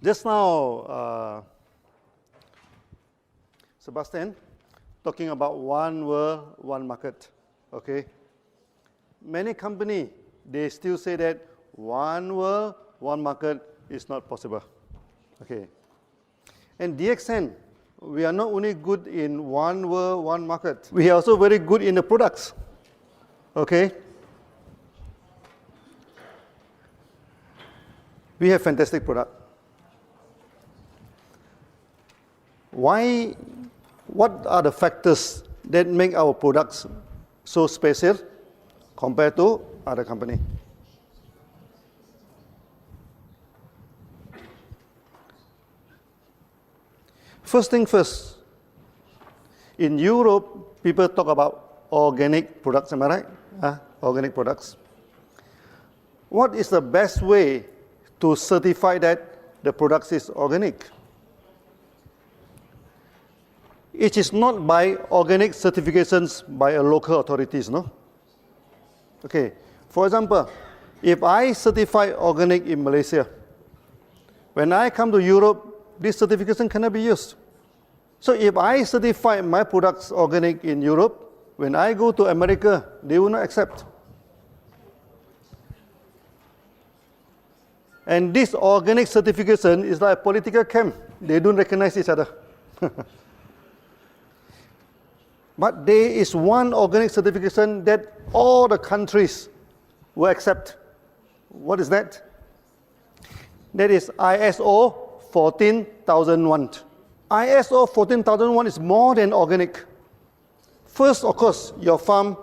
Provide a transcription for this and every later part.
Just now, Sebastian, talking about one world, one market, okay? Many companies, they still say that one world, one market is not possible, okay? And DXN, we are not only good in one world, one market, we are also very good in the products, okay? We have fantastic product. What are the factors that make our products so special compared to other company? First thing first, in Europe, people talk about organic products, am I right? Organic products. What is the best way to certify that the product is organic? It is not by organic certifications by a local authorities, no? Okay, for example, if I certify organic in Malaysia, when I come to Europe, this certification cannot be used. So if I certify my products organic in Europe, when I go to America, they will not accept. And this organic certification is like a political camp. They don't recognize each other. But there is one organic certification that all the countries will accept. What is that? That is ISO 14001. ISO 14001 is more than organic. First, of course, your farm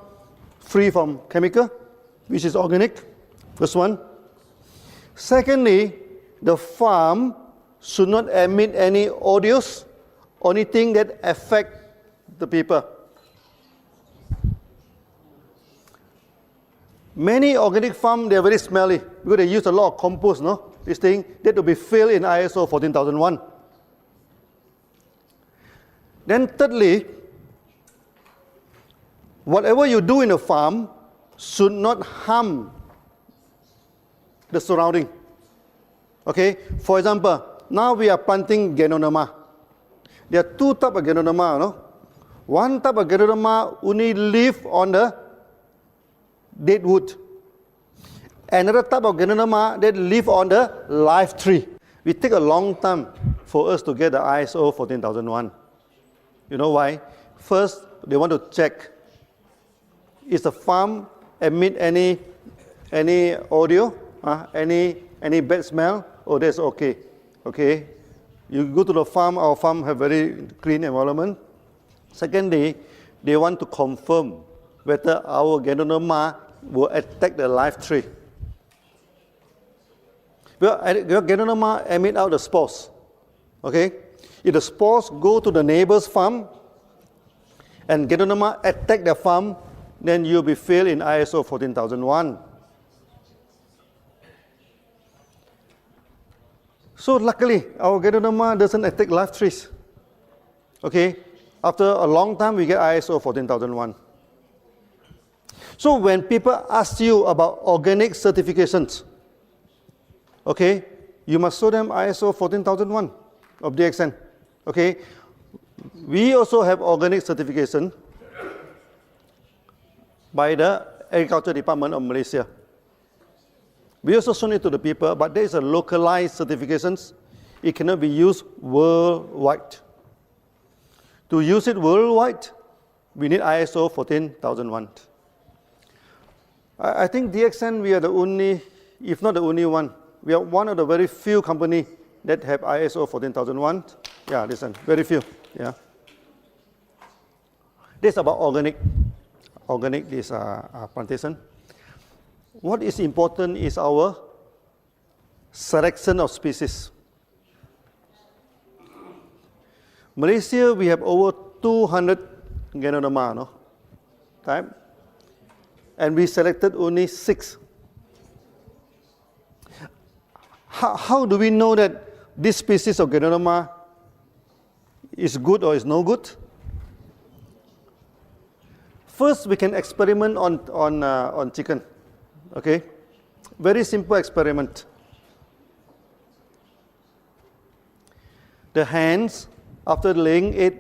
free from chemical, which is organic, first one. Secondly, the farm should not emit any odors or anything that affect the people. Many organic farms, they are very smelly because they use a lot of compost, no? This thing, that will be filled in ISO 14001. Then thirdly, whatever you do in a farm should not harm the surrounding. Okay, for example, now we are planting ganoderma. There are two types of ganoderma, no? One type of ganoderma only live on the dead wood. Another type of ganoderma that live on the live tree. It take a long time for us to get the ISO 14001. You know why? First, they want to check, is the farm emit any audio, any bad smell? Oh, that's okay. Okay, you go to the farm. Our farm have very clean environment. Secondly, they want to confirm whether our ganoderma will attack the live tree. Well, your ganoderma emit out the spores. Okay, if the spores go to the neighbor's farm and ganoderma attack the farm, then you'll be failed in ISO 14001. So luckily, our ganoderma doesn't attack live trees. Okay, after a long time, we get ISO 14001. So when people ask you about organic certifications, okay, you must show them ISO 14001 of DXN. Okay, we also have organic certification by the Agriculture Department of Malaysia. We also show it to the people, but there is a localized certifications. It cannot be used worldwide. To use it worldwide, we need ISO 14001. I think DXN, we are the only, if not the only one, we are one of the very few companies that have ISO 14001. Yeah, listen, very few. Yeah. This is about organic. Organic, this plantation. What is important is our selection of species. Malaysia, we have over 200 ganoderma, no? Type. And we selected only 6. How do we know that this species of ganoderma is good or is no good? First, we can experiment on chicken. Okay, very simple experiment. the hens, after laying egg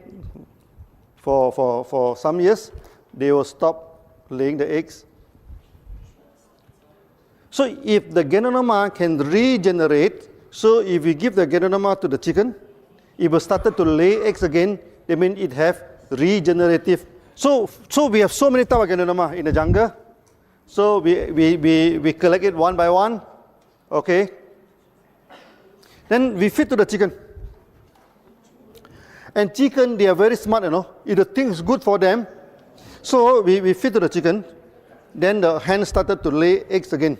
for some years, they will stop laying the eggs. So if the ganoderma can regenerate, so if we give the ganoderma to the chicken, it will start to lay eggs again, that means it have regenerative. So we have so many types of ganoderma in the jungle. So we collect it one by one, okay? Then we feed to the chicken. And chicken, they are very smart, you know. If the thing is good for them, so we feed to the chicken. Then the hen started to lay eggs again.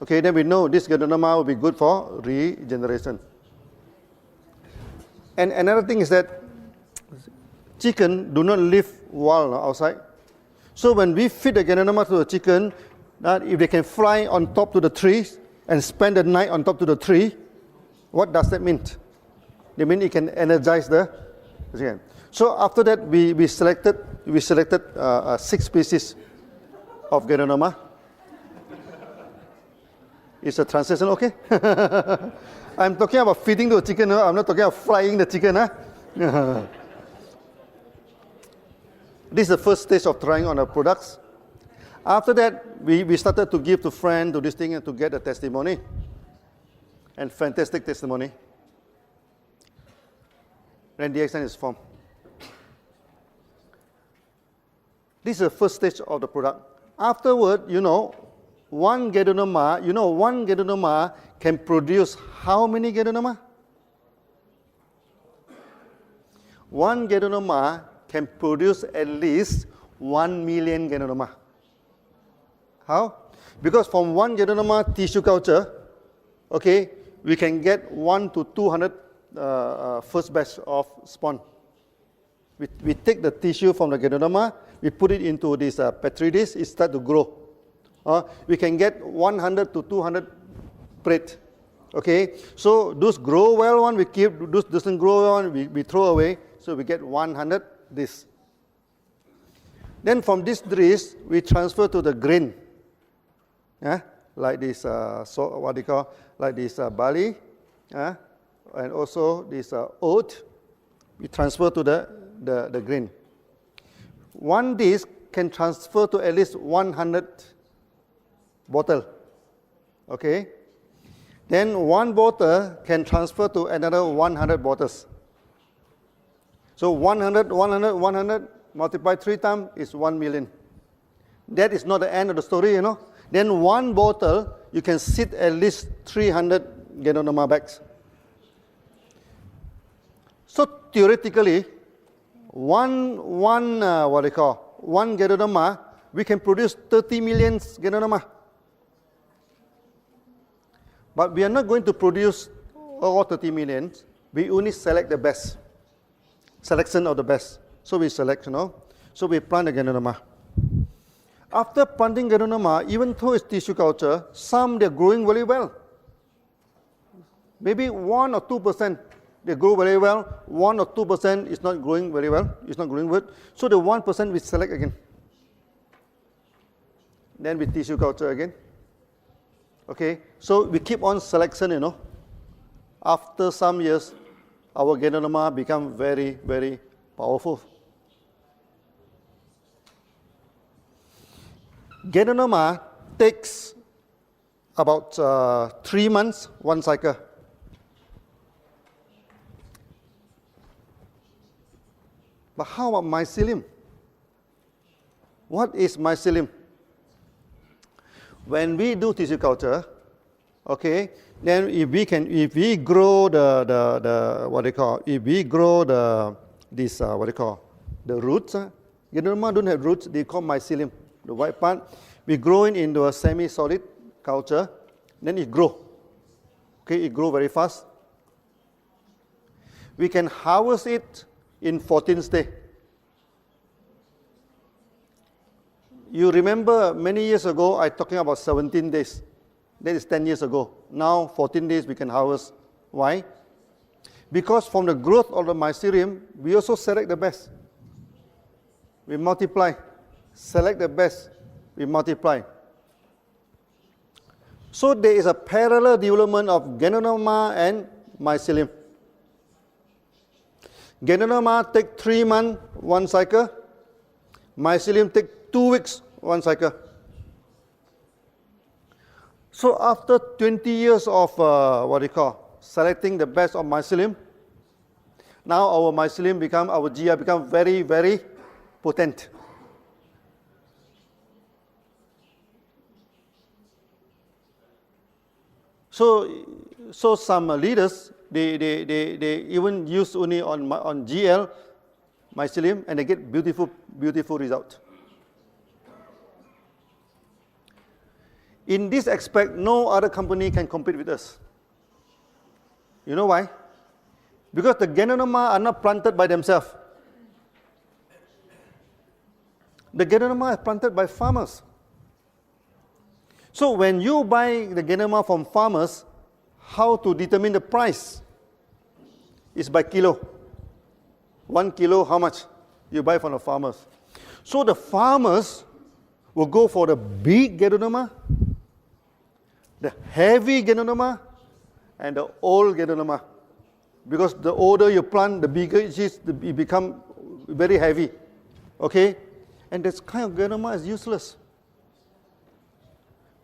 Okay, then we know this ganoderma will be good for regeneration. And another thing is that chicken do not live wild outside. So when we feed the ganoderma to the chicken, that if they can fly on top to the trees and spend the night on top to the tree, what does that mean? They mean it can energize the chicken. So after that, we selected 6 species of ganoderma. Is the translation okay? I'm talking about feeding the chicken. I'm not talking about frying the chicken. This is the first stage of trying on our products. After that, we started to give to friends, to this thing, and to get a testimony. And fantastic testimony. Then the action is formed. This is the first stage of the product. Afterward, one ganoderma can produce how many ganoderma? One ganoderma can produce at least 1 million ganoderma. How? Because from one ganoderma tissue culture, okay, we can get 1 to 200 first batch of spawn. We take the tissue from the ganoderma, we put it into this petri dish, it starts to grow. We can get 100 to 200 plate. Okay, so those grow well one we keep, those doesn't grow well one we throw away. So we get 100 this. Then from this dish we transfer to the grain. Like this, like this barley, and also this oat. We transfer to the grain. One dish can transfer to at least 100 bottle. Okay. Then one bottle can transfer to another 100 bottles. So 100 multiplied 3 times is 1 million. That is not the end of the story, Then one bottle, you can sit at least 300 ganoderma bags. So theoretically, one ganoderma, we can produce 30 million ganoderma. But we are not going to produce all 30 million. We only select the best. Selection of the best. So we select, So we plant the ganoderma. After planting ganoderma, even though it's tissue culture, some they're growing very well. Maybe 1 or 2% they grow very well. 1 or 2% is not growing very well. It's not growing good. So the 1% we select again. Then we tissue culture again. Okay, so we keep on selection, After some years, our ganoderma become very, very powerful. Ganoderma takes about 3 months, one cycle. But how about mycelium? What is mycelium? When we do tissue culture, okay, then if we grow the roots, ganoderma don't have roots, they call mycelium. The white part, we grow it into a semi-solid culture, then it grow. Okay, it grow very fast. We can harvest it in 14 days. You remember many years ago, I talking about 17 days. That is 10 years ago. Now, 14 days we can harvest. Why? Because from the growth of the mycelium, we also select the best. We multiply. Select the best. We multiply. So there is a parallel development of ganoderma and mycelium. Ganoderma take 3 months, 1 cycle. Mycelium take 2 weeks, 1 cycle. So after 20 years of selecting the best of mycelium, now our mycelium become, our GI become very, very potent. So some leaders, they even use only on GL mycelium and they get beautiful result. In this aspect, no other company can compete with us. You know why? Because the ganoderma are not planted by themselves. The ganoderma is planted by farmers. So when you buy the ganoderma from farmers, how to determine the price? Is by kilo. 1 kilo, how much? You buy from the farmers. So the farmers will go for the big ganoderma, the heavy ganoderma, and the old ganoderma. Because the older you plant, the bigger it is, it becomes very heavy. Okay? And this kind of ganoderma is useless.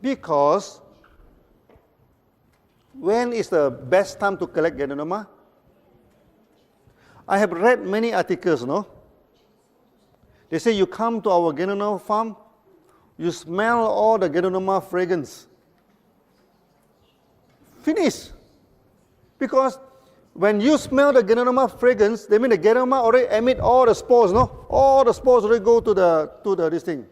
Because when is the best time to collect ganoderma? I have read many articles, no? They say you come to our ganoderma farm, you smell all the ganoderma fragrance. Finish. Because when you smell the ganoderma fragrance, they mean the ganoderma already emit all the spores, no? All the spores already go to this thing.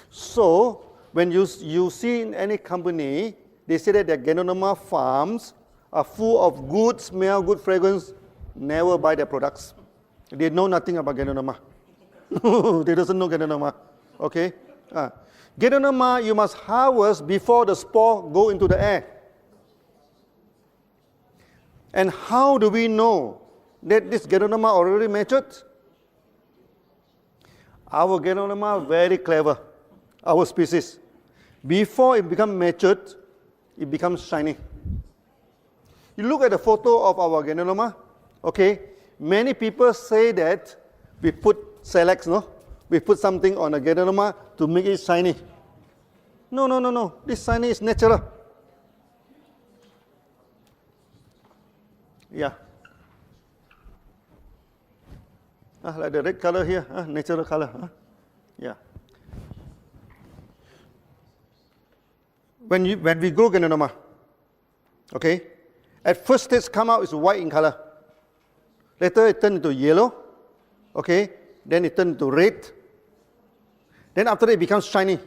So when you see in any company, they say that their ganoderma farms are full of good smell, good fragrance. Never buy their products. They know nothing about ganoderma. They doesn't know ganoderma. Okay? Ganoderma you must harvest before the spore go into the air. And how do we know that this ganoderma already matured? Our ganoderma very clever, our species. Before it becomes matured, it becomes shiny. You look at the photo of our ganoderma, okay? Many people say that we put Silex, no? We put something on the ganoderma to make it shiny. No. This shiny is natural. Yeah. Like the red color here, natural color. Yeah. When we grow ganoderma, okay, at first stage come out is white in color. Later it turns into yellow, okay, then it turns into red. Then after that it becomes shiny.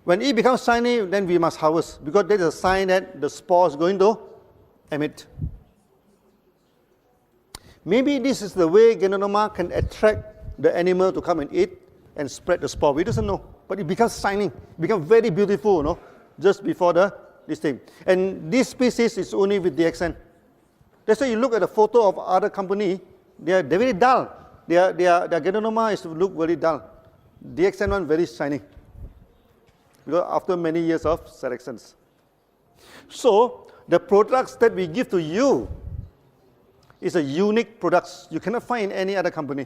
When it becomes shiny, then we must harvest because that is a sign that the spore is going to emit. Maybe this is the way ganoderma can attract the animal to come and eat and spread the spore. We doesn't know, but it becomes shining, it becomes very beautiful, no? Just before this thing. And this species is only with DXN. That's why you look at the photo of other company, they're very dull. Their ganoderma is look very dull. DXN one very shiny. Because after many years of selections. So the products that we give to you is a unique products. You cannot find in any other company.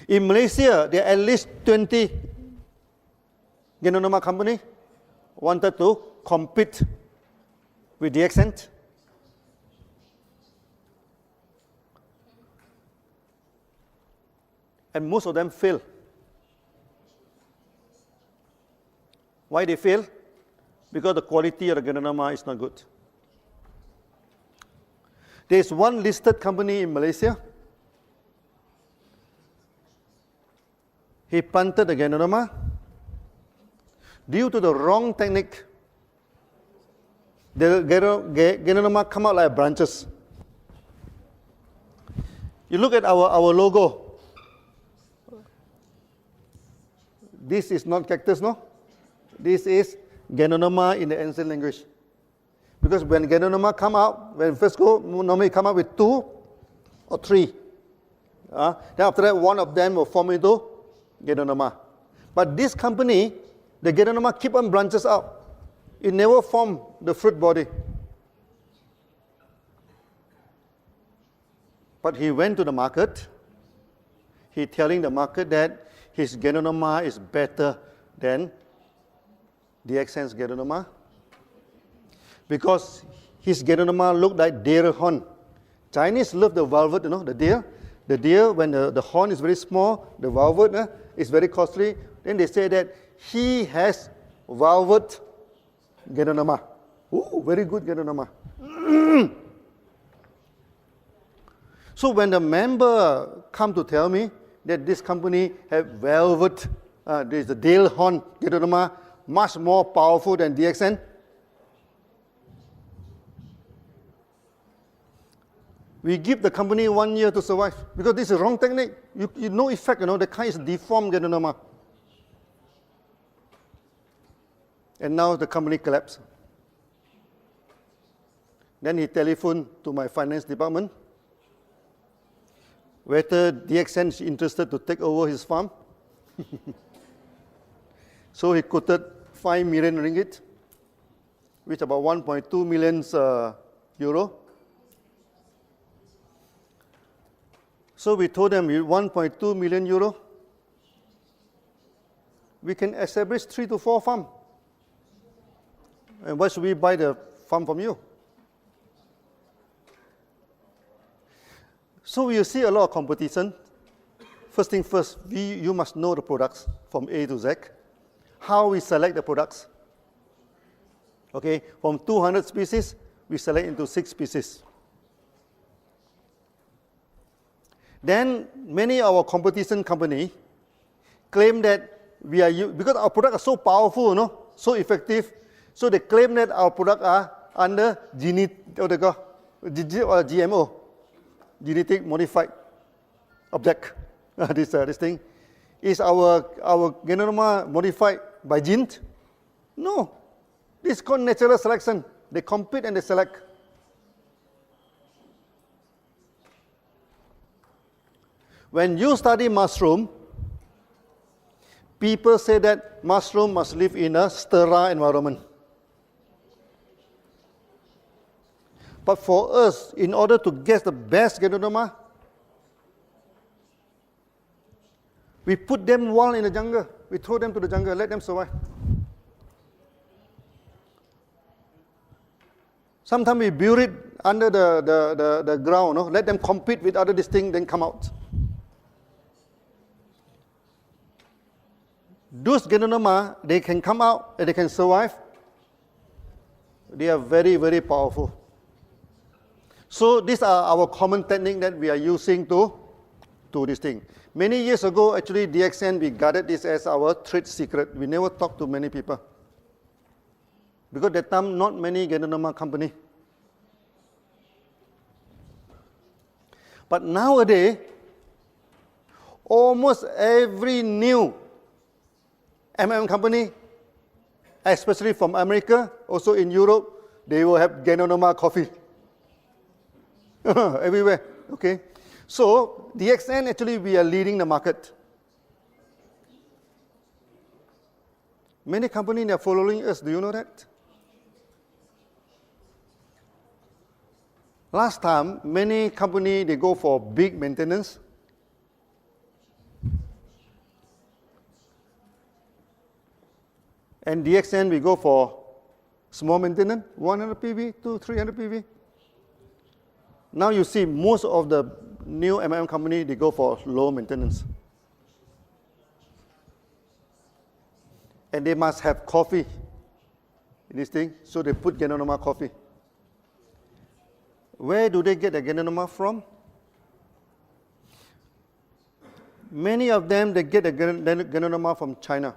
In Malaysia, there are at least 20 ganoderma company wanted to compete with DXN. And most of them fail. Why they fail? Because the quality of the ganoderma is not good. There is one listed company in Malaysia. He planted the ganoderma. Due to the wrong technique, the ganoderma come out like branches. You look at our logo. This is not cactus, no? This is ganoderma in the ancient language. Because when ganoderma come out, when first go, normally come out with 2 or 3. Then after that, one of them will form into ganoderma. But this company, the ganoderma keep on branches out. It never form the fruit body. But he went to the market. He telling the market that his ganoderma is better than DXN's ganoderma because his ganoderma looked like deer horn. Chinese love the velvet, the deer. The deer, when the horn is very small, the velvet is very costly. Then they say that he has velvet ganoderma. Ooh, very good ganoderma. So when the member come to tell me that this company have velvet, there's the deer horn ganoderma, much more powerful than DXN, we give the company 1 year to survive because this is wrong technique. You no effect, the kind is deformed ganoderma. And now the company collapsed. Then he telephoned to my finance department whether DXN is interested to take over his farm. So he quoted 5 million ringgit, which about 1.2 million euro. So we told them, 1.2 million euro, we can establish 3 to 4 farms. And why should we buy the farm from you? So you see a lot of competition. First thing first, you must know the products from A to Z. How we select the products. Okay, from 200 species, we select into 6 species. Then many of our competition company claim that we are, because our products are so powerful, so effective, so they claim that our products are under GMO, genetic modified object. This thing. Is our ganoderma modified by genes? No. This is called natural selection. They compete and they select. When you study mushroom, people say that mushroom must live in a sterile environment. But for us, in order to get the best ganoderma, we put them wild in the jungle. We throw them to the jungle, let them survive. Sometimes we bury it under the ground, let them compete with other distinct, then come out. Those ganoderma, they can come out and they can survive. They are very, very powerful. So these are our common technique that we are using to this thing. Many years ago, actually, DXN, we guarded this as our trade secret. We never talked to many people. Because at that time, not many ganoderma company. But nowadays, almost every new company, especially from America, also in Europe, they will have ganoderma coffee. Everywhere, okay? So, DXN, actually, we are leading the market. Many companies are following us, do you know that? Last time, many companies, they go for big maintenance. And DXN, we go for small maintenance, 100 PV to 300 PV. Now you see most of the new company, they go for low maintenance. And they must have coffee in this thing, so they put ganoderma coffee. Where do they get the ganoderma from? Many of them, they get the ganoderma from China.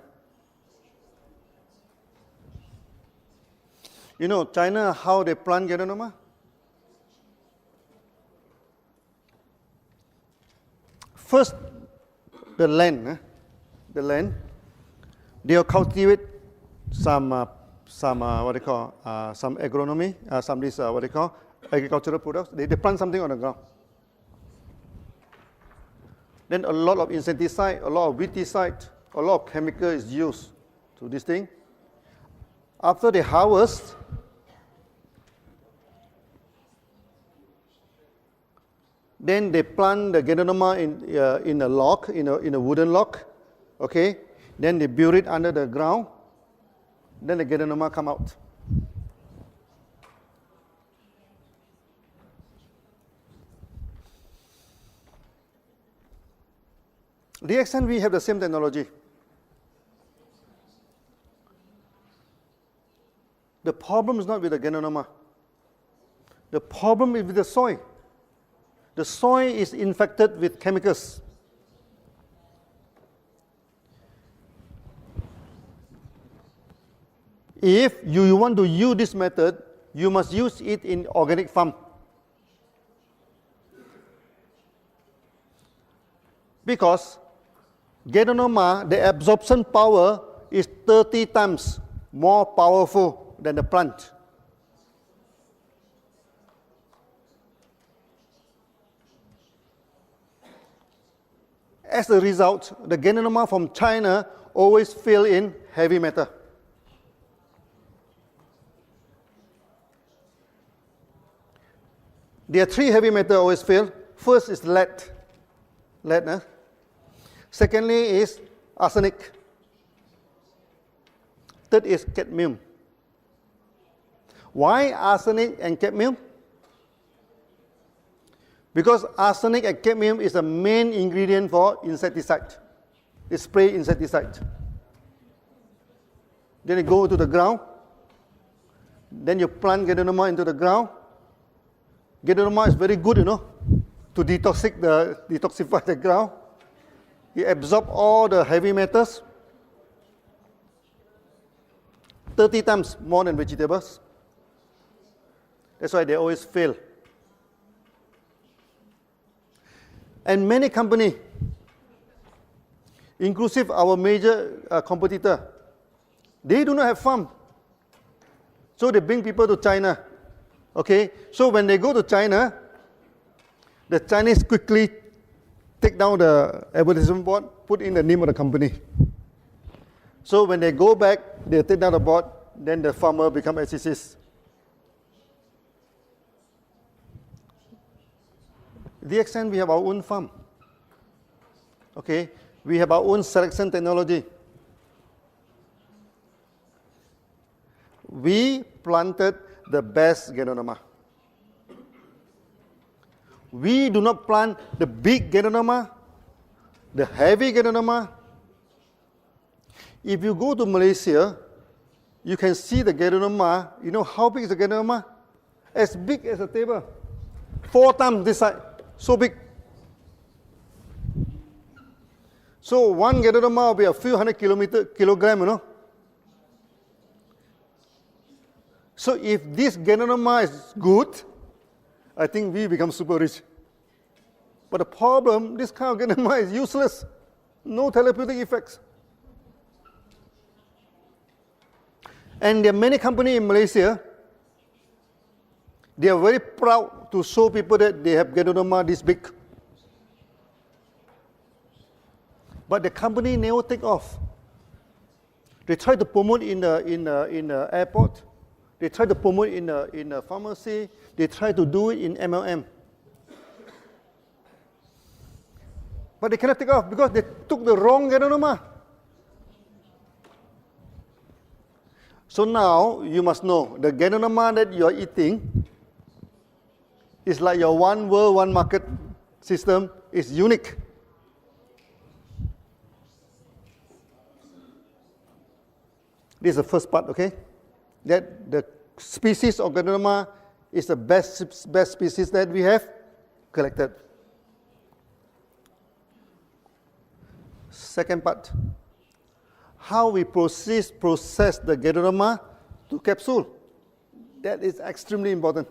You know, China, how they plant ganoderma? First, the land, they'll cultivate some agronomy, agricultural products. They plant something on the ground. Then a lot of insecticide, a lot of weedicide, a lot of chemical is used to this thing. After they harvest, Then they plant the ganoderma in a log, in a wooden log. Okay. Then they bury it under the ground. Then the ganoderma come out. The extent we have the same technology. The problem is not with the ganoderma. The problem is with the soil. The soil is infected with chemicals. If you want to use this method, you must use it in organic farm. Because ganoderma, the absorption power is 30 times more powerful than the plant. As a result, the ganoderma from China always fail in heavy metal. There are 3 heavy metals always fail. First is lead. Secondly is arsenic. Third is cadmium. Why arsenic and cadmium? Because arsenic and cadmium is the main ingredient for insecticide. It's spray insecticide. Then you go to the ground. Then you plant ganoderma into the ground. Ganoderma is very good, to detoxify the ground. It absorbs all the heavy metals 30 times more than vegetables. That's why they always fail. And many companies, inclusive our major competitor, they do not have farm. So they bring people to China. Okay, so when they go to China, the Chinese quickly take down the advertisement board, put in the name of the company. So when they go back, they take down the board, then the farmer become SCCs. The extent we have our own farm. Okay, we have our own selection technology. We planted the best ganoderma. We do not plant the big ganoderma, the heavy ganoderma. If you go to Malaysia, you can see the ganoderma. You know how big is the ganoderma? As big as a table. 4 times this size. So big. So one ganoderma will be a few hundred kilograms, So if this ganoderma is good, I think we become super rich. But the problem, this kind of ganoderma is useless. No therapeutic effects. And there are many companies in Malaysia, they are very proud to show people that they have ganoderma this big. But the company never take off. They try to promote in the airport. They try to promote in a pharmacy. They try to do it in MLM. But they cannot take off because they took the wrong ganoderma. So now you must know the ganoderma that you are eating is like your one world, one market system is unique. This is the first part, okay? That the species of ganoderma is the best species that we have collected. Second part, how we process the ganoderma to capsule. That is extremely important.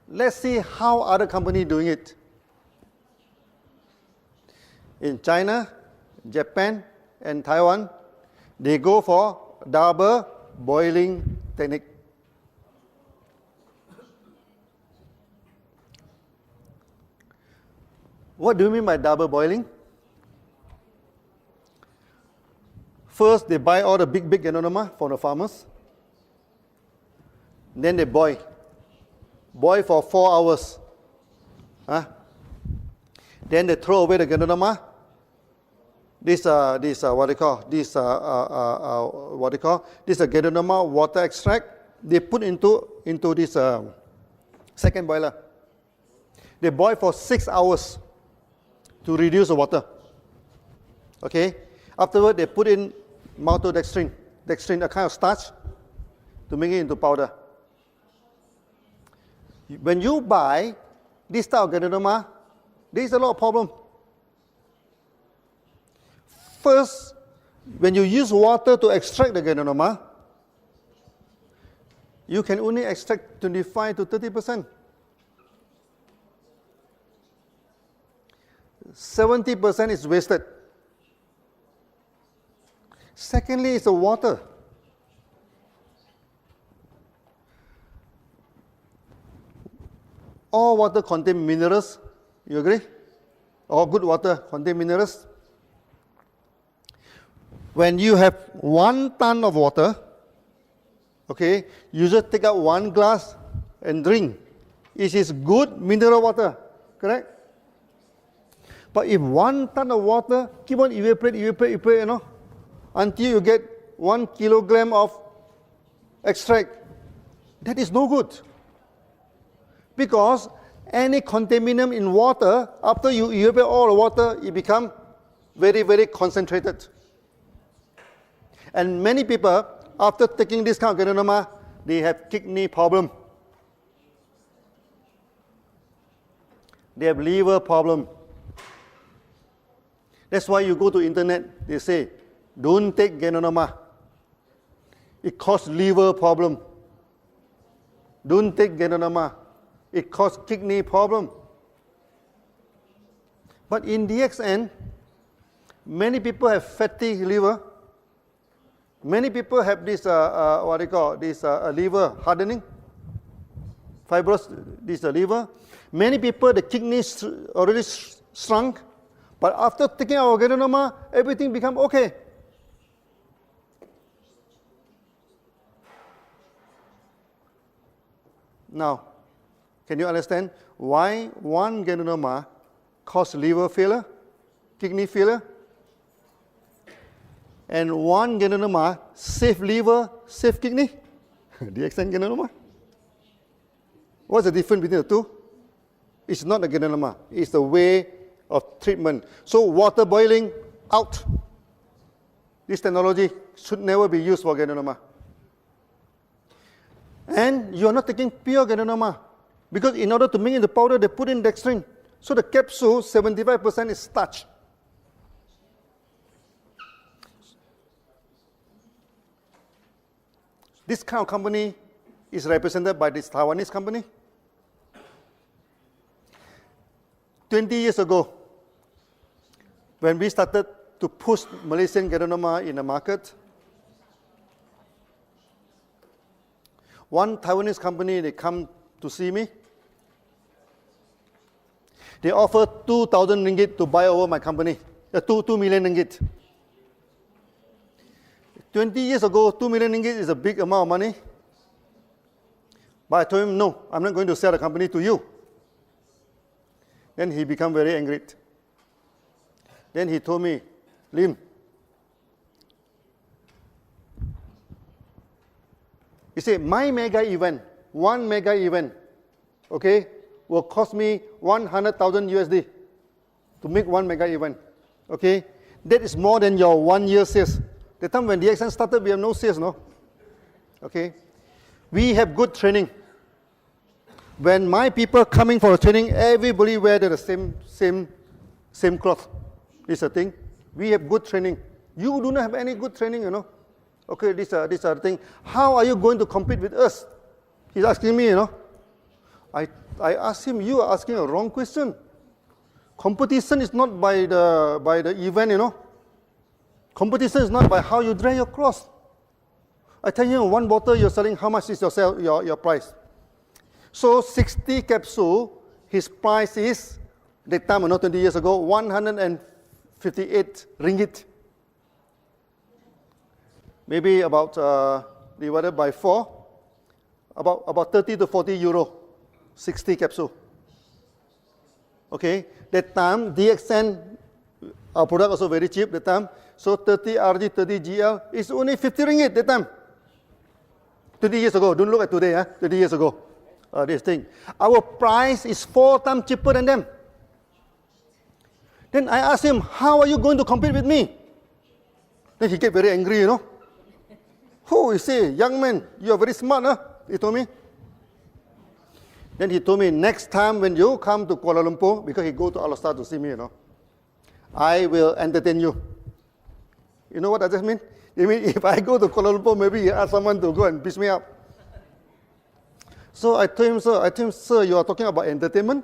Let's see how other companies doing it. In China, Japan, and Taiwan, they go for double boiling technique. What do you mean by double boiling? First, they buy all the big ganoderma from the farmers. Then they boil. boil for 4 hours. Huh? Then they throw away the ganoderma. This what they call this ganoderma water extract. They put into this second boiler. They boil for 6 hours to reduce the water. Okay. Afterward, they put in maltodextrin, a kind of starch, to make it into powder. When you buy this type of ganoderma, there is a lot of problem. First, when you use water to extract the ganoderma, you can only extract 25 to 30%. 70% is wasted. Secondly, it's the water. All water contain minerals. You agree? All good water contain minerals. When you have 1 ton of water, okay, you just take out 1 glass and drink. It is good mineral water, correct? But if 1 ton of water keep on evaporate, you know, until you get 1 kilogram of extract, that is no good. Because any contaminant in water, after you evaporate all the water, it becomes very, very concentrated. And many people, after taking this kind of ganoderma, they have kidney problem. They have liver problem. That's why you go to internet, they say, don't take ganoderma. It causes liver problem. Don't take ganoderma. It causes kidney problem. But in DXN, many people have fatty liver. Many people have this, liver hardening, fibrous, this liver. Many people, the kidneys already shrunk. But after taking our ganoderma, everything become okay. Now, can you understand why 1 ganoderma causes liver failure, kidney failure? And 1 ganoderma save liver, save kidney? DXN ganoderma? What's the difference between the two? It's not the ganoderma, it's the way of treatment. So water boiling, out. This technology should never be used for ganoderma. And you are not taking pure ganoderma, because in order to make it into powder, they put in dextrin. So the capsule, 75% is starch. This kind of company is represented by this Taiwanese company. 20 years ago, when we started to push Malaysian ganoderma in the market, one Taiwanese company, they come to see me. They offer 2,000 ringgit to buy over my company, 2 million ringgit. 20 years ago, 2 million ringgit is a big amount of money. But I told him, no, I'm not going to sell the company to you. Then he became very angry. Then he told me, Lim, he said, my mega event, 1 mega event, okay, will cost me 100,000 USD to make 1 mega event, okay? That is more than your 1 year sales. The time when DXN started, we have no sales, no? Okay? We have good training. When my people coming for a training, everybody wear the same cloth. This is a thing. We have good training. You do not have any good training, you know. Okay, this are the thing. How are you going to compete with us? He's asking me, you know. I asked him, you are asking a wrong question. Competition is not by the event, you know. Competition is not by how you drag your cloth. I tell you, 1 bottle you're selling, how much is your price? So 60 capsule, his price is, that time, not 20 years ago, 158 ringgit. Maybe about divided by 4, about 30 to 40 euro. 60 capsule. Okay, that time DXN, our product also very cheap that time. So 30 RG, 30 GL is only 50 ringgit that time. 20 years ago, don't look at today, 20 years ago, this thing. Our price is 4 times cheaper than them. Then I asked him, how are you going to compete with me? Then he get very angry, you know. Oh, you say, young man, you are very smart, huh? He told me. Then he told me, next time when you come to Kuala Lumpur, because he go to alapítója to see me, you know, I will entertain you. You know what does that mean? You mean if I go to Kuala Lumpur, maybe he ask someone to go and piss me up. So I told him, sir, you are talking about entertainment?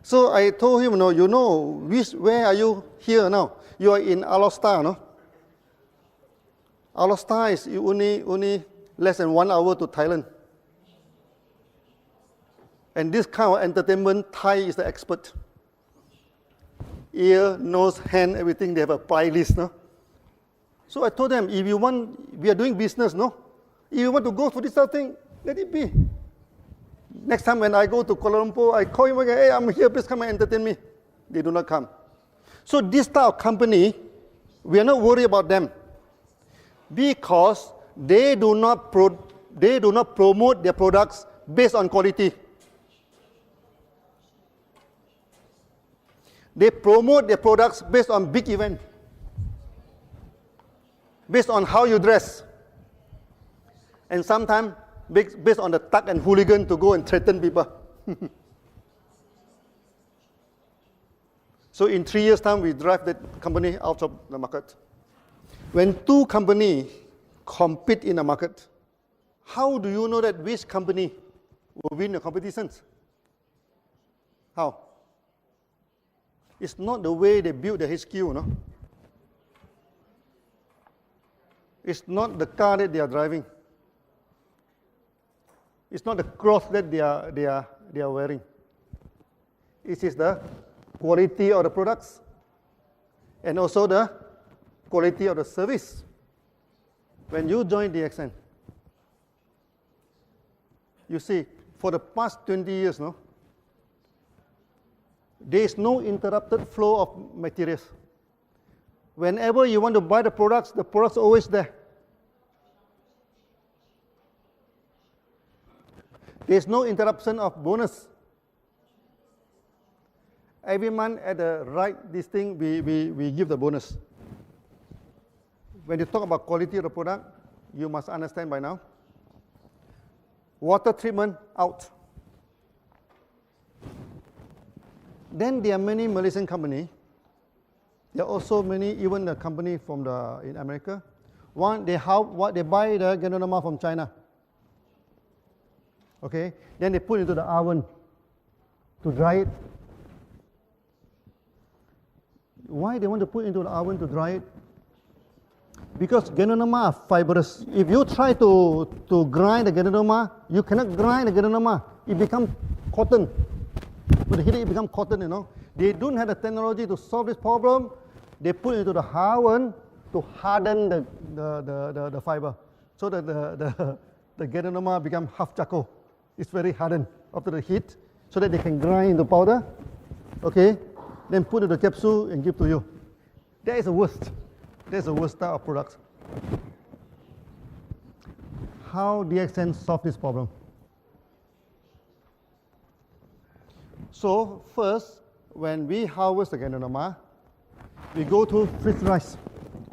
So I told him, no, you know, where are you here now? You are in alapítója, no? Alapítója is only less than 1 hour to Thailand. And this kind of entertainment, Thai is the expert. Ear, nose, hand, everything, they have a price list, no? So I told them, if you want, we are doing business, no? If you want to go for this sort of thing, let it be. Next time when I go to Kuala Lumpur, I call him again, hey, I'm here, please come and entertain me. They do not come. So this type of company, we are not worried about them because they do not promote their products based on quality. They promote their products based on big event, based on how you dress, and sometimes based on the thug and hooligan to go and threaten people. So in 3 years' time, we drive that company out of the market. When 2 companies compete in the market, how do you know that which company will win the competitions? How? It's not the way they build the HQ, no? It's not the car that they are driving. It's not the clothes that they are wearing. It is the quality of the products and also the quality of the service. When you join DXN, you see, for the past 20 years, no, there is no interrupted flow of materials. Whenever you want to buy the products are always there. There is no interruption of bonus. Every month at the right this thing, we give the bonus. When you talk about quality of the product, you must understand by now. Water treatment, out. Then there are many Malaysian companies. There are also many, even the company from in America. One, they buy the ganoderma from China. Okay, then they put it into the oven to dry it. Why they want to put it into the oven to dry it? Because ganoderma are fibrous. If you try to grind the ganoderma, you cannot grind the ganoderma. It becomes cotton. With the heat, it becomes cotton, you know. They don't have the technology to solve this problem. They put it into the oven to harden the fiber, so that the ganoderma becomes half charcoal. It's very hardened after the heat, so that they can grind into powder. Okay, then put in the capsule and give to you. That is the worst. That's the worst type of product. How DXN solve this problem? So first, when we harvest the ganoderma, we go to freeze rice.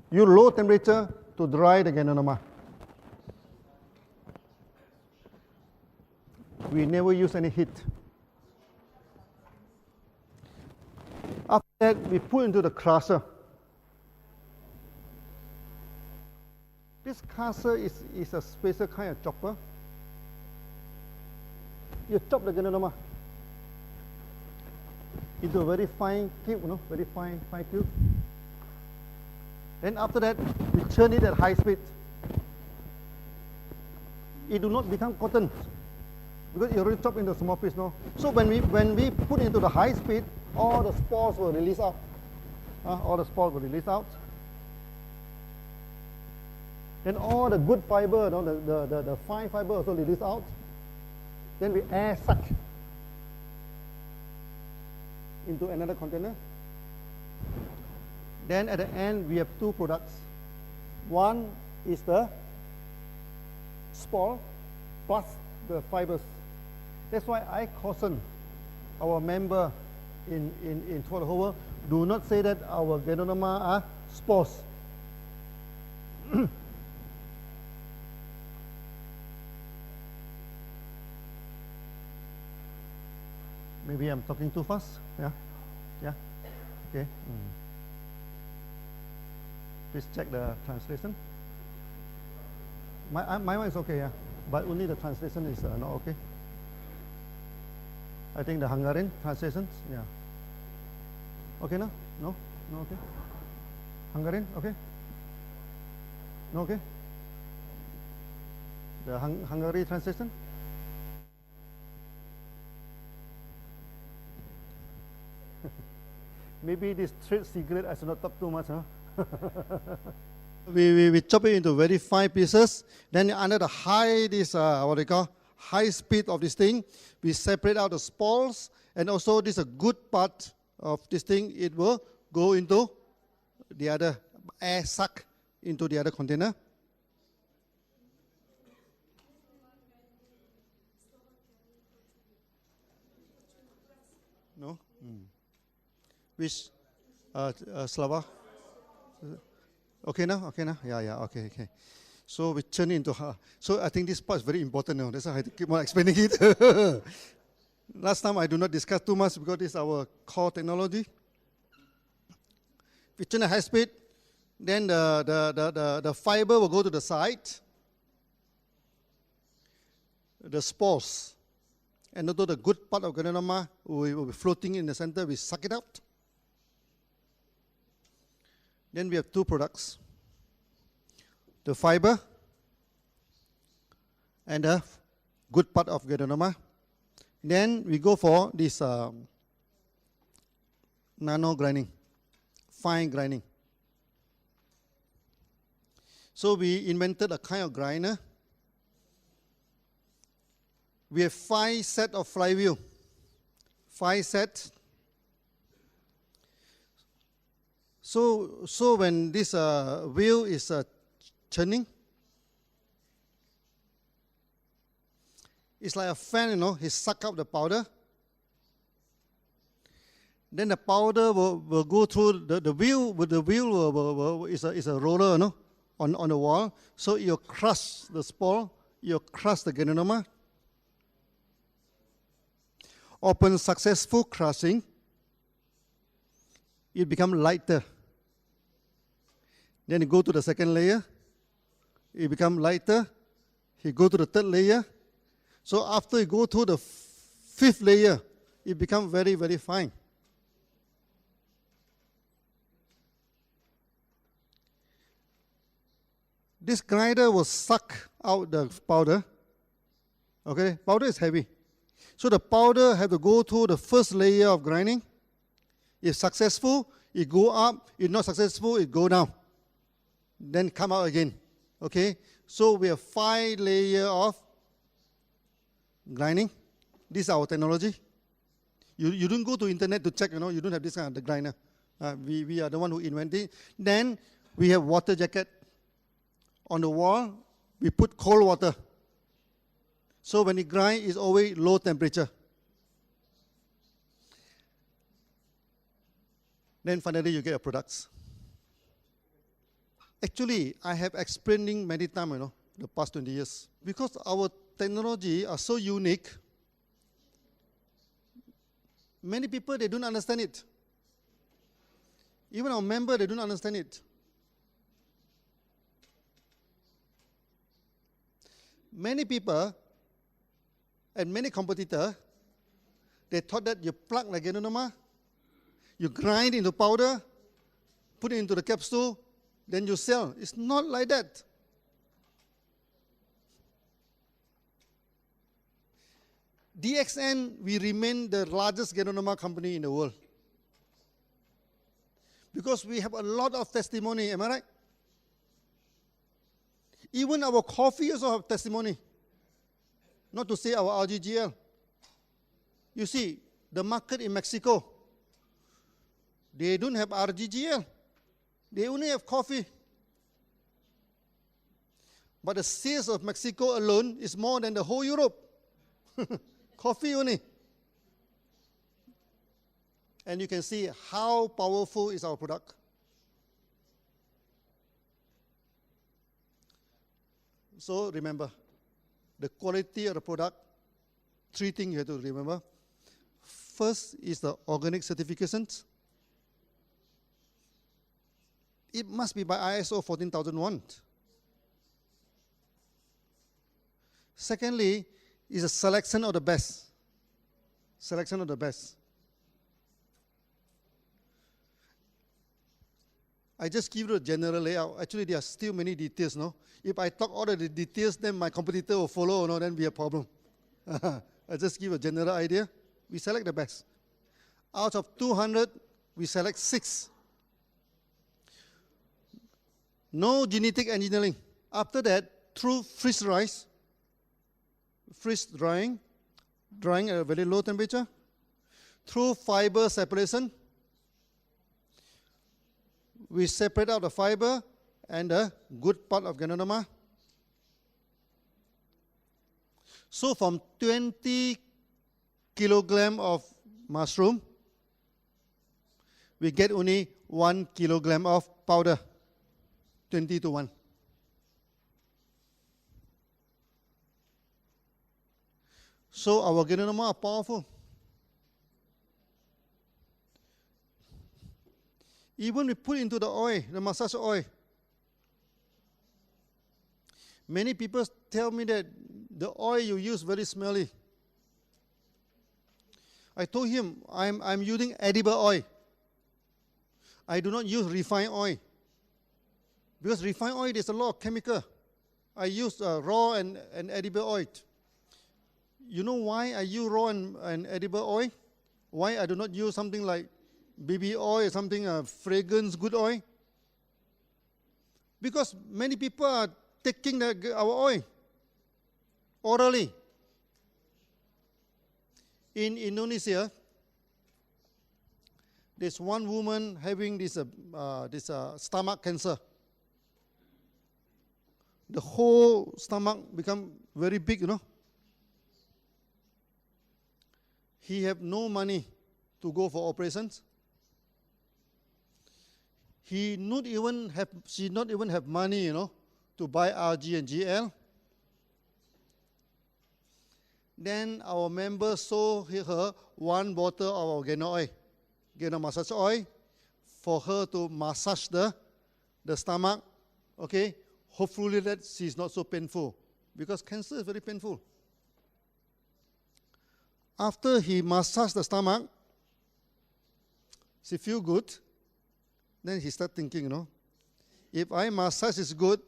Use low temperature to dry the ganoderma. We never use any heat. After that, we put into the crusher. This crusher is a special kind of chopper. You chop the ganoderma into a very fine cube, very fine cube. Then after that, we churn it at high speed. It do not become cotton because it already chopped into small piece, no. So when we put into the high speed, all the spores will release out. All the spores will release out. Then all the good fiber, the fine fiber also release out. Then we air suck into another container. Then at the end, we have two products. One is the spore plus the fibers. That's why I caution our member in Toilet do not say that our ganoderma are spores. Maybe I'm talking too fast. Yeah, yeah, okay. Please check the translation. My one is okay, yeah, but only the translation is not okay. I think the Hungarian translations, yeah. Okay, no? No? No, okay? Hungarian, okay? No, okay? The Hungary translation? Maybe this trade secret, I should not talk too much, huh? we chop it into very fine pieces. Then under the high, this what they call high speed of this thing, we separate out the spores, and also this is a good part of this thing. It will go into the other air suck into the other container. No. Which Slava? Okay now? Okay now? Yeah, yeah, okay, okay. So we turn into her. So I think this part is very important now. That's why I have to keep on explaining it. Last time I do not discuss too much because this is our core technology. We turn at high speed, then the fiber will go to the side. The spores, and although the good part of ganoderma will be floating in the center, we suck it out. Then we have two products, the fiber and the good part of ganoderma. Then we go for this nano grinding, fine grinding. So we invented a kind of grinder. We have 5 sets of flywheel, 5 sets. So when this wheel is turning, it's like a fan, you know. He suck up the powder. Then the powder will go through the wheel. The wheel is a roller, you know, on the wall. So you crush the spore, you crush the ganoderma. Upon successful crushing, it becomes lighter. Then you go to the second layer, it becomes lighter. You go to the third layer. So after you go to the 5th layer, it becomes very, very fine. This grinder will suck out the powder. Okay, powder is heavy. So the powder has to go through the first layer of grinding. If successful, it go up. If not successful, it go down. Then come out again. Okay? So we have 5 layers of grinding. This is our technology. You don't go to internet to check, you know, you don't have this kind of the grinder. We are the one who invented it. Then we have water jacket. On the wall, we put cold water. So when it grinds, it's always low temperature. Then finally you get your products. Actually, I have explaining many times, you know, the past 20 years. Because our technology are so unique, many people, they don't understand it. Even our members, they don't understand it. Many people and many competitors, they thought that you plug the ganoderma, you grind into powder, put it into the capsule, then you sell. It's not like that. DXN, we remain the largest ganoderma company in the world. Because we have a lot of testimony, am I right? Even our coffee also have testimony. Not to say our RGGL. You see, the market in Mexico, They don't have RGGL. They only have coffee. But the sales of Mexico alone is more than the whole Europe. Coffee only. And you can see how powerful is our product. So remember, the quality of the product, 3 things you have to remember. First is the organic certifications. It must be by ISO 14001. Secondly, is a selection of the best. Selection of the best. I just give you a general layout. Actually, there are still many details, no? If I talk all of the details, then my competitor will follow, no? Then be a problem. I just give a general idea. We select the best. Out of 200, we select 6. No genetic engineering. After that, through freeze drying at a very low temperature, through fiber separation, we separate out the fiber and the good part of ganoderma. So from 20 kilogram of mushroom, we get only 1 kilogram of powder, 20 to 1. So our ganoderma are powerful. Even we put into the oil, the massage oil. Many people tell me that the oil you use very smelly. I told him I'm using edible oil. I do not use refined oil. Because refined oil, there's a lot of chemical. I use raw and edible oil. You know why I use raw and edible oil? Why I do not use something like baby oil or something, fragrance, good oil? Because many people are taking our oil orally. In Indonesia, there's one woman having this stomach cancer. The whole stomach become very big, you know. He have no money to go for operations. She not even have money, you know, to buy RG and GL. Then our members sold her 1 bottle of our Gano oil, Gano massage oil, for her to massage the stomach. Okay, hopefully that she's not so painful, because cancer is very painful. After he massaged the stomach, she feel good. Then he start thinking, you know, if I massage is good,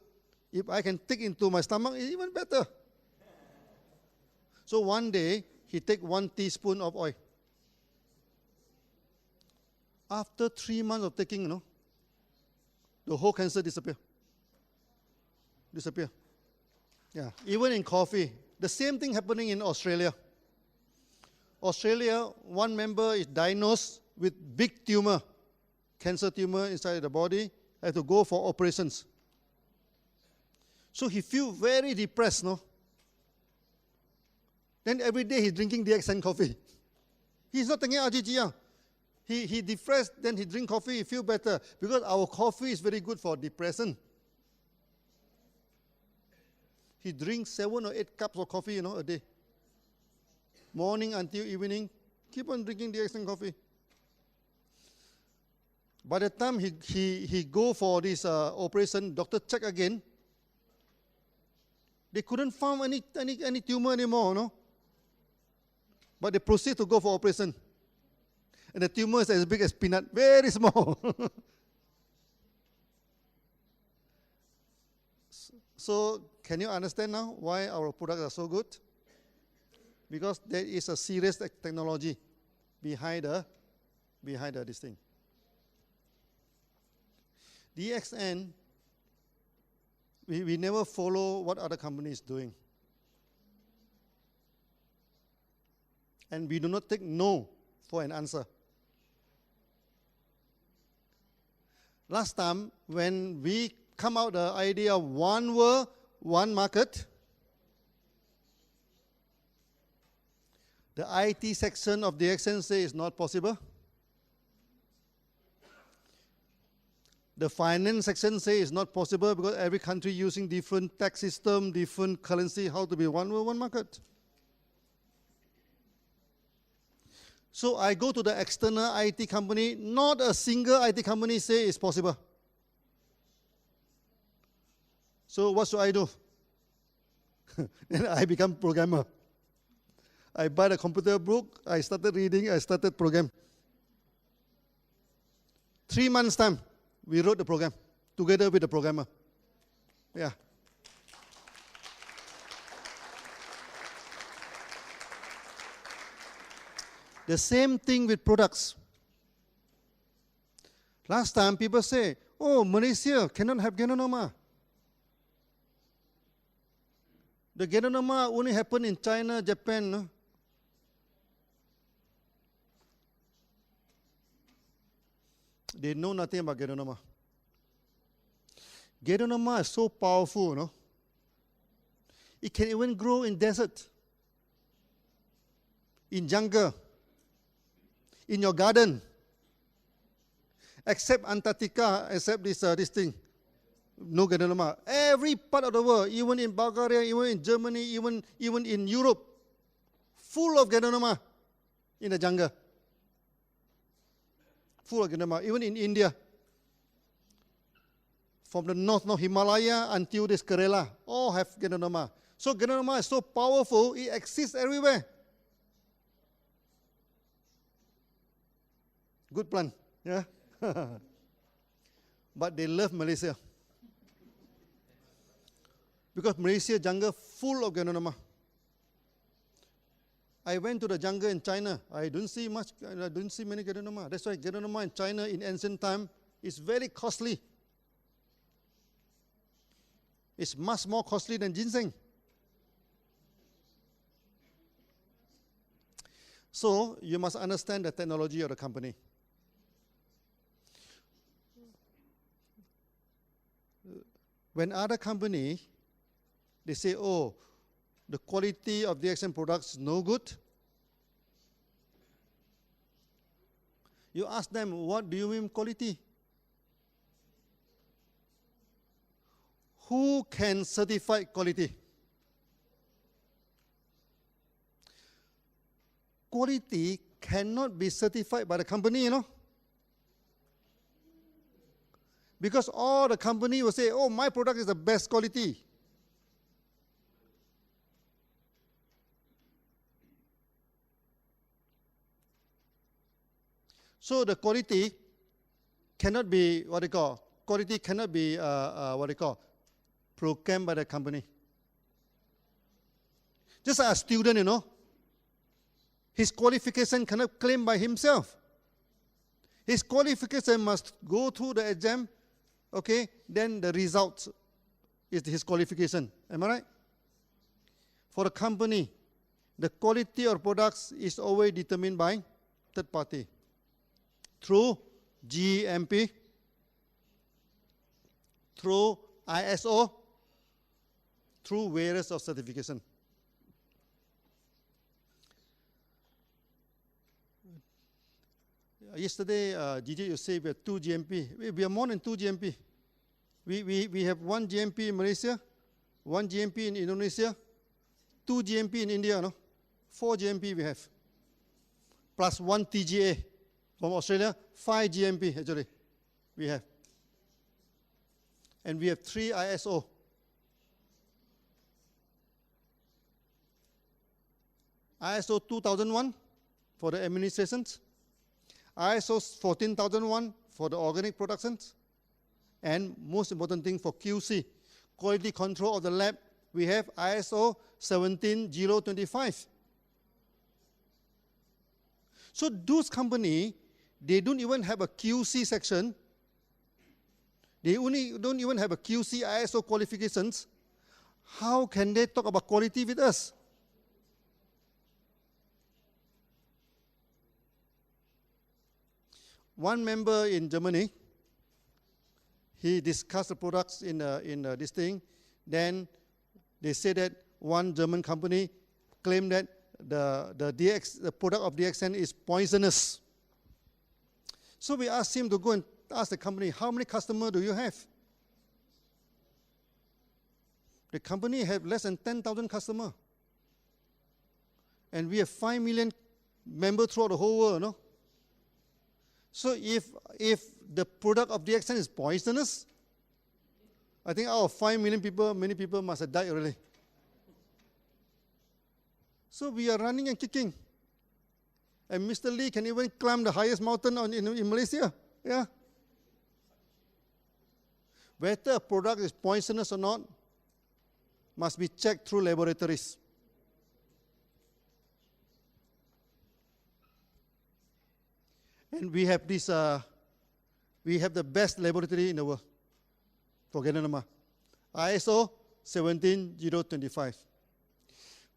if I can take into my stomach, it's even better. So one day, he take 1 teaspoon of oil. After 3 months of taking, you know, the whole cancer disappear. Yeah, even in coffee. The same thing happening in Australia. Australia, one member is diagnosed with big tumor, cancer tumor inside the body, had to go for operations. So he feel very depressed, no? Then every day he's drinking DXN coffee. He's not taking RGGR. He depressed, then he drink coffee, he feel better. Because our coffee is very good for depression. He drinks 7 or 8 cups of coffee, you know, a day. Morning until evening, keep on drinking DXN coffee. By the time he go for this operation, doctor check again. They couldn't find any tumor anymore, no? But they proceed to go for operation. And the tumor is as big as peanut, very small. So can you understand now why our products are so good? Because there is a serious technology behind this thing. DXN, we never follow what other companies doing. And we do not take no for an answer. last time when we come out the idea of one world, one market, the IT section of the DXN say it's not possible. The finance section say it's not possible because every country using different tax system, different currency, how to be one world, one market. So I go to the external IT company, not a single IT company say it's possible. So what should I do? Then I become programmer. I buy the computer book, I started reading, I started program. 3 months time, we wrote the program together with the programmer. Yeah. The same thing with products. Last time people say, oh, Malaysia cannot have ganoderma. The ganoderma only happen in China, Japan. No? They know nothing about ganoderma. Ganoderma is so powerful, no? It can even grow in desert, in jungle, in your garden, except Antarctica, except this thing. No ganoderma. Every part of the world, even in Bulgaria, even in Germany, even in Europe, full of ganoderma in the jungle. Full of ganoderma, even in India. From the north Himalaya until this Kerala, all have ganoderma. So ganoderma is so powerful, it exists everywhere. Good plant, yeah? But they love Malaysia. Because Malaysia jungle full of ganoderma. I went to the jungle in China. I don't see many ganoderma. That's why ganoderma in China in ancient time is very costly. It's much more costly than ginseng. So you must understand the technology of the company. When other company, they say, oh, the quality of the DXN products is no good. You ask them, what do you mean quality? Who can certify quality? Quality cannot be certified by the company, you know. Because all the company will say, oh, my product is the best quality. So the quality cannot be quality cannot be programmed by the company. Just like a student, you know, his qualification cannot claim by himself. His qualification must go through the exam, okay, then the result is his qualification. Am I right? For the company, the quality of products is always determined by third party. Through GMP, through ISO, through various of certification. Yesterday, Gigi, you say we have 2 GMP. We are more than 2 GMP. We have 1 GMP in Malaysia, 1 GMP in Indonesia, 2 GMP in India, no? 4 GMP we have. Plus 1 TGA from Australia, 5 GMP actually we have. And we have 3 ISO. ISO 2001 for the administrations, ISO 14001 for the organic productions, and most important thing for QC, quality control of the lab, we have ISO 17025. So those companies, they don't even have a QC section. They don't even have a QC ISO qualifications. How can they talk about quality with us? One member in Germany, he discussed the products in this thing. Then they say that one German company claimed that the product of DXN is poisonous. So we asked him to go and ask the company, how many customers do you have? The company had less than 10,000 customers. And we have 5 million members throughout the whole world, no? So if the product of DXN is poisonous, I think out of 5 million people, many people must have died already. So we are running and kicking. And Mr. Lee can even climb the highest mountain in Malaysia. Yeah. Whether a product is poisonous or not must be checked through laboratories. And we have this, we have the best laboratory in the world for ganoderma, ISO 17025.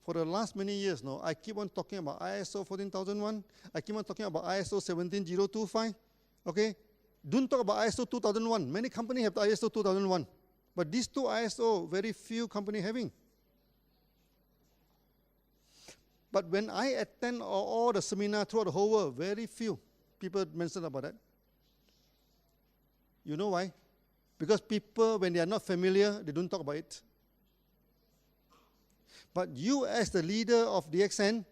For the last many years now, I keep on talking about ISO 14001. I keep on talking about ISO 17025. Okay, don't talk about ISO 2001. Many companies have the ISO 2001, but these two ISO, very few companies having. But when I attend all the seminars throughout the whole world, very few people mention about that. You know why? Because people, when they are not familiar, they don't talk about it. But you, as the leader of DXN,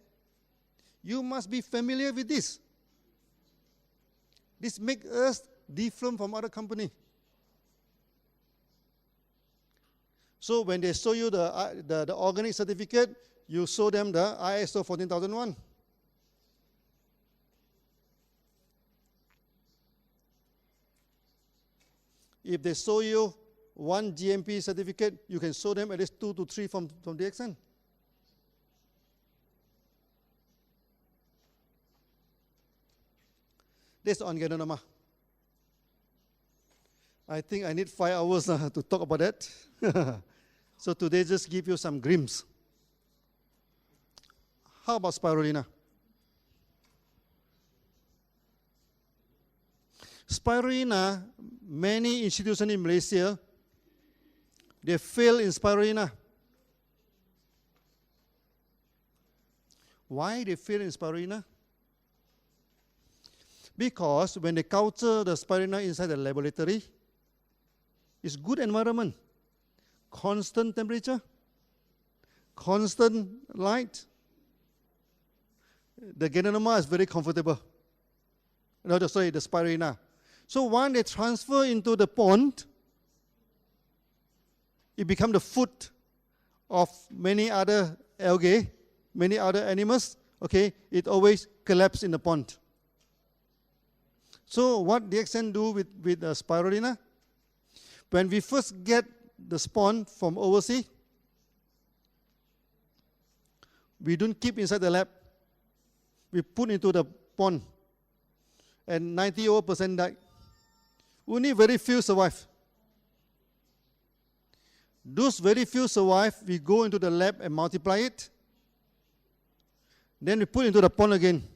you must be familiar with this. This makes us different from other companies. So when they show you the organic certificate, you show them the ISO 14001. If they show you one GMP certificate, you can show them at least 2 to 3 from DXN. That's on ganoderma. I think I need 5 hours to talk about that. So today just give you some glimpse. How about spirulina? Spirulina, many institutions in Malaysia, they fail in spirulina. Why they fail in spirulina? Because when they culture the spirulina inside the laboratory, it's good environment, constant temperature, constant light. The ganoderma is very comfortable. No, sorry, the spirulina. So when they transfer into the pond, it becomes the food of many other algae, many other animals. Okay, it always collapses in the pond. So what DXN do with spirulina? When we first get the spawn from overseas, we don't keep inside the lab. We put into the pond, and 90% die. Only very few survive. Those very few survive, we go into the lab and multiply it. Then we put into the pond again.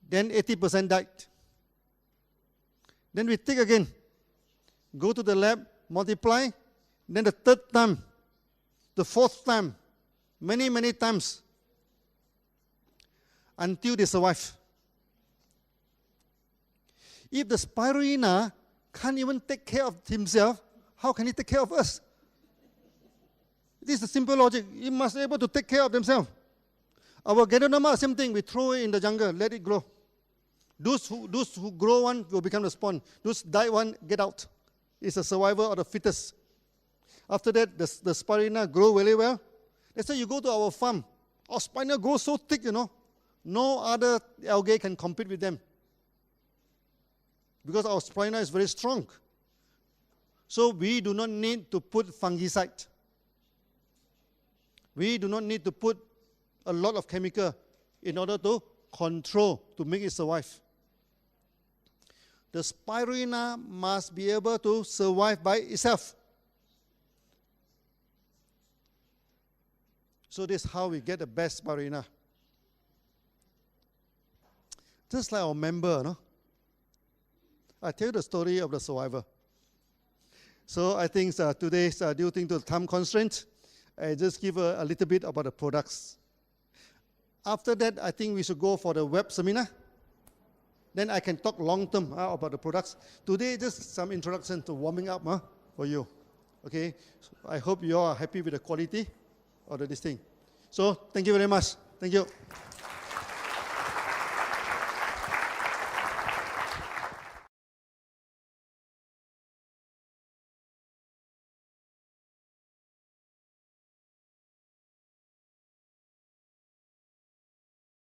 Then 80% died. Then we take again, go to the lab, multiply. Then the third time, the fourth time, many times, until they survive. If the spirulina can't even take care of himself, how can he take care of us? This is the simple logic. He must be able to take care of themselves. Our ganoderma, same thing. We throw it in the jungle, let it grow. Those who grow one will become the spawn. Those die one, get out. It's a survival of the fittest. After that, the spirulina grow very well. That's why you go to our farm. Our spirulina grows so thick, you know. No other algae can compete with them. Because our spirulina is very strong. So we do not need to put fungicide. We do not need to put a lot of chemical in order to control, to make it survive. The spirulina must be able to survive by itself. So this is how we get the best spirulina. Just like our member, no? I tell the story of the survivor. So I think today, due to the time constraint, I just give a little bit about the products. After that, I think we should go for the web seminar. Then I can talk long term about the products. Today, just some introduction to warming up for you. Okay, so I hope you are happy with the quality of this thing. So thank you very much. Thank you.